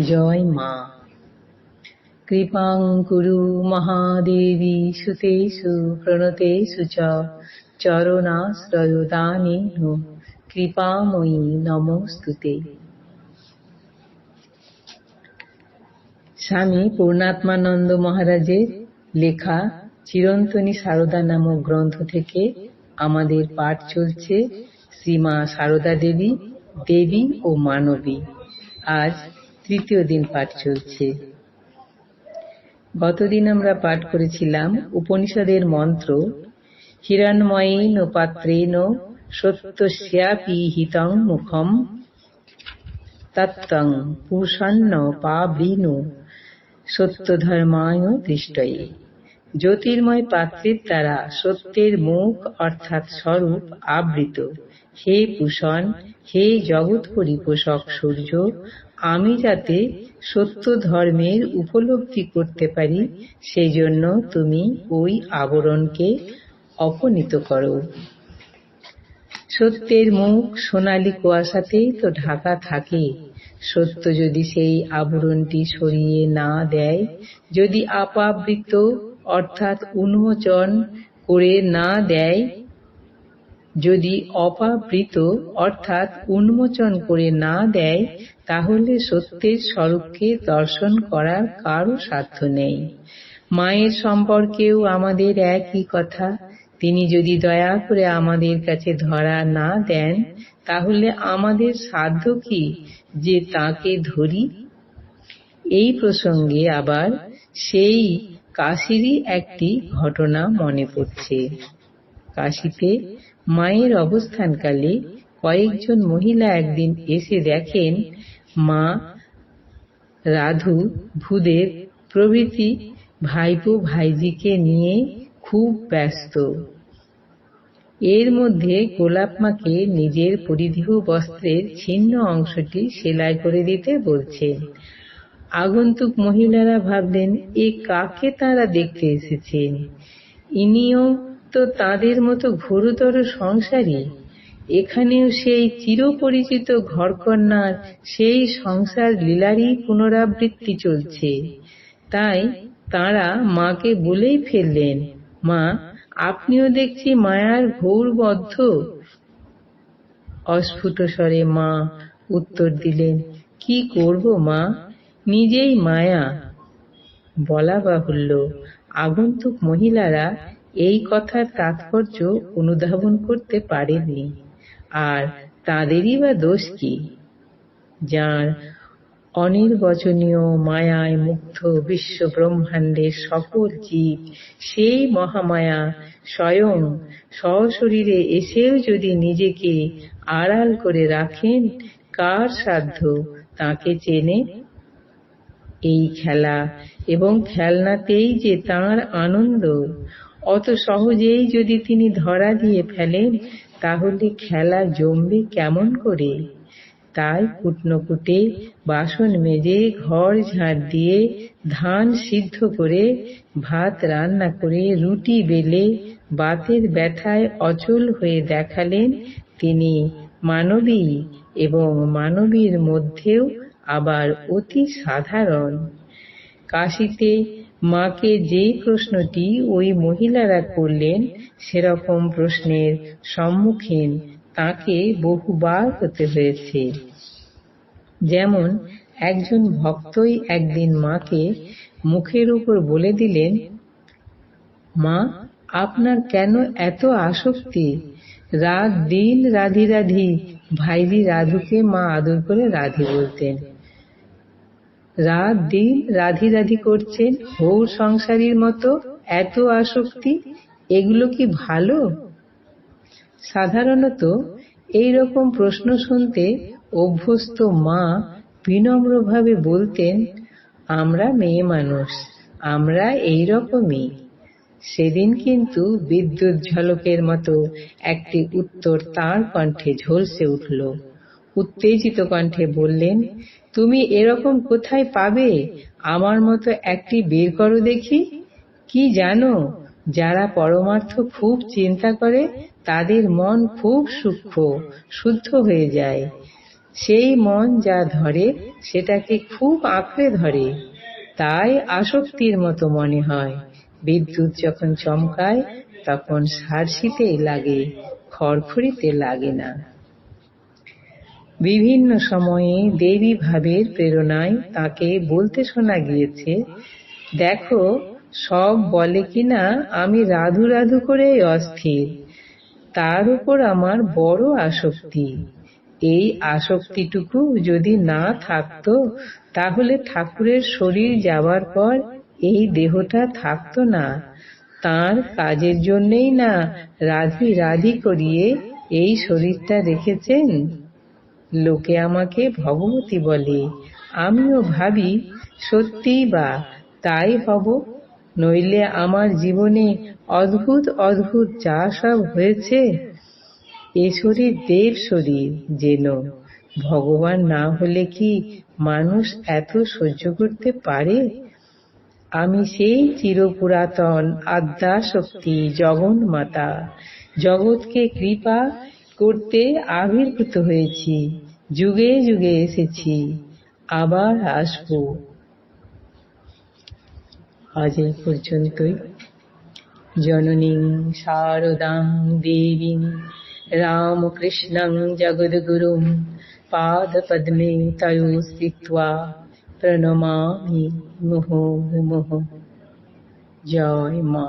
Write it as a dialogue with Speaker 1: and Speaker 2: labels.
Speaker 1: জয় মা। কৃপাং কুরু মহাদেবী সুতেষু প্রণতেষু চ চরণাশ্রয়দানেন কৃপাময়ী নমস্তুতে। স্বামী পূর্ণাত্মানন্দ মহারাজের লেখা চিরন্তনী সারদা নামক গ্রন্থ থেকে আমাদের পাঠ চলছে শ্রীমা সারদা দেবী, দেবী ও মানবী। আজ তৃতীয় দিন পাঠ চলছে। গতদিন আমরা পাঠ করেছিলাম উপনিষদের মন্ত্র হিরণ্ময়েন পাত্রেণ সত্যস্যাপি হিতং মুখম তত্ত্বং পুষন্ন পাবৃণ সত্যধর্মায় দৃষ্টয়ে। জ্যোতির্ময় পাত্রের দ্বারা সত্যের মুখ অর্থাৎ স্বরূপ আবৃত। হে পুষণ, হে জগৎ পরিপোষক সূর্য, আমি যাতে সত্য ধর্মের উপলব্ধি করতে পারি সেই জন্য তুমি ওই আবরণকে অপনীত করো। সত্যের মুখ সোনালী কুয়াশাতেই তো ঢাকা থাকে। সত্য যদি সেই আবরণটি সরিয়ে না দেয়, যদি আপাবৃত অর্থাৎ উন্মোচন করে না দেয়, যদি অপাবৃত অর্থাৎ উন্মোচন করে না দেয়, তাহলে সত্যের স্বরূপকে দর্শন করার কারো সাধ্য নেই। মায়ের সম্পর্কেও আমাদের একই কথা। তিনি যদি দয়া করে আমাদের কাছে ধরা না দেন, তাহলে আমাদের সাধ্য কি যে তাকে ধরি? এই প্রসঙ্গে আবার সেই কাশীরই একটি ঘটনা মনে পড়ছে। কাশীতে মায়ের অবস্থানকালে কয়েকজন মহিলা একদিন এসে দেখেন মা রাধু, ভূদেব প্রভৃতি ভাইপো ভাইজিকে নিয়ে খুব ব্যস্ত। এর মধ্যে গোলাপ মাকে নিজের পরিধেয় বস্ত্রের ছিন্ন অংশটি সেলাই করে দিতে বলছেন। আগন্তুক মহিলারা ভাবলেন এ কাকে তাঁরা দেখতে এসেছেন। ইনিও তো তাঁদের মতো ঘোরতর সংসারী। এখানেও সেই চিরপরিচিত ঘরকন্যার সেই সংসার লীলারই পুনরাবৃত্তি চলছে। তাই তাঁরা মাকে বলেই ফেললেন, মা, আপনিও দেখছি মায়ার ঘোর বদ্ধ। অস্ফুট স্বরে মা উত্তর দিলেন, কি করব মা, নিজেই মায়া। বলা বাহুল্য, আগন্তুক মহিলারা এই কথার তাৎপর্য অনুধাবন করতে পারেননি। আর তাঁদেরই বা দোষ কি? যাঁর অনির্বচনীয় মায়ায় মুগ্ধ বিশ্ব ব্রহ্মাণ্ডের সকল জীব, সেই মহামায়া স্বয়ং সশরীরে এসেও যদি নিজেকে আড়াল করে রাখেন, কার সাধ্য তাঁকে চেনে? এই খেলা এবং খেলনাতেই যে তাঁর আনন্দ। অত সহজেই যদি তিনি ধরা দিয়ে ফেলেন, তাহলে খেলা জমবে কেমন করে? তাই কুটনো কুটে, বাসন মেজে, ঘর ঝাড় দিয়ে, ধান সিদ্ধ করে, ভাত রান্না করে, রুটি বেলে, বাতের ব্যথায় অচল হয়ে দেখালেন তিনি মানবী, এবং মানবীর মধ্যেও আবার অতি সাধারণ। কাশীতে মাকে যে প্রশ্নটি ওই মহিলারা করলেন, সেরকম প্রশ্নের সম্মুখীন তাঁকে বহুবার হতে হয়েছে। যেমন একজন ভক্তই একদিন মাকে মুখের উপর বলে দিলেন, মা, আপনার কেন এত আসক্তি? রাত দিন রাধি রাধি। ভাইজি রাধুকে মা আদর করে রাধি বলতেন। রাত দিন রাধি রাধি করছেন হৌর সংসারীর মতো, এত আসক্তি, এগুলো কি ভালো? সাধারণত এই রকম প্রশ্ন শুনতে অভ্যস্ত মা বিনম্রভাবে বলতেন, আমরা মেয়ে মানুষ, আমরা এই রকমই। সেদিন কিন্তু বিদ্যুৎ ঝলকের মতো একটি উত্তর তাঁর কণ্ঠে ঝলসে উঠল। উত্তেজিত কণ্ঠে বললেন, তুমি এরকম কোথায় পাবে? আমার মতো একটি বের করো দেখি। কি জানো, যারা পরমার্থ খুব চিন্তা করে তাদের মন খুব সূক্ষ্ম, শুদ্ধ হয়ে যায়। সেই মন যা ধরে সেটাকে খুব আঁকড়ে ধরে, তাই আসক্তির মতো মনে হয়। বিদ্যুৎ যখন চমকায় তখন সার্সিতেই লাগে, খড়খড়িতে লাগে না। বিভিন্ন সময়ে দেবী ভাবের প্রেরণায় তাকে বলতে শোনা গিয়েছে, দেখো সব বলে কিনা আমি রাধু রাধু করেই অস্থির, তার উপর আমার বড় আসক্তি। এই আসক্তিটুকু যদি না থাকতো তাহলে ঠাকুরের শরীর যাবার পর এই দেহটা থাকতো না। তার কাজের জন্যেই না রাধি রাধি করিয়ে এই শরীরটা রেখেছেন। লোকে আমাকে ভগবতী বলে, আমিও ভাবি সত্যিই বা তাই হব, নইলে আমার জীবনে অদ্ভুত অদ্ভুত যা সব হয়েছে। এ শরীর দেব শরীর যেন, ভগবান না হলে কি মানুষ এত সহ্য করতে পারে? আমি সেই চিরপুরাতন আদ্যাশক্তি জগন্মাতা, জগৎকে কৃপা করতে আবির্ভূত হয়েছি, যুগে যুগে এসেছি, আবার আসবো। আজ এই পর্যন্তই। জননীং শারদাং দেবীং রামকৃষ্ণং জগদ্গুরুং পাদপদ্মে তয়ো স্থিত্বা প্রণমামি মুহুর্মুহুঃ। জয় মা।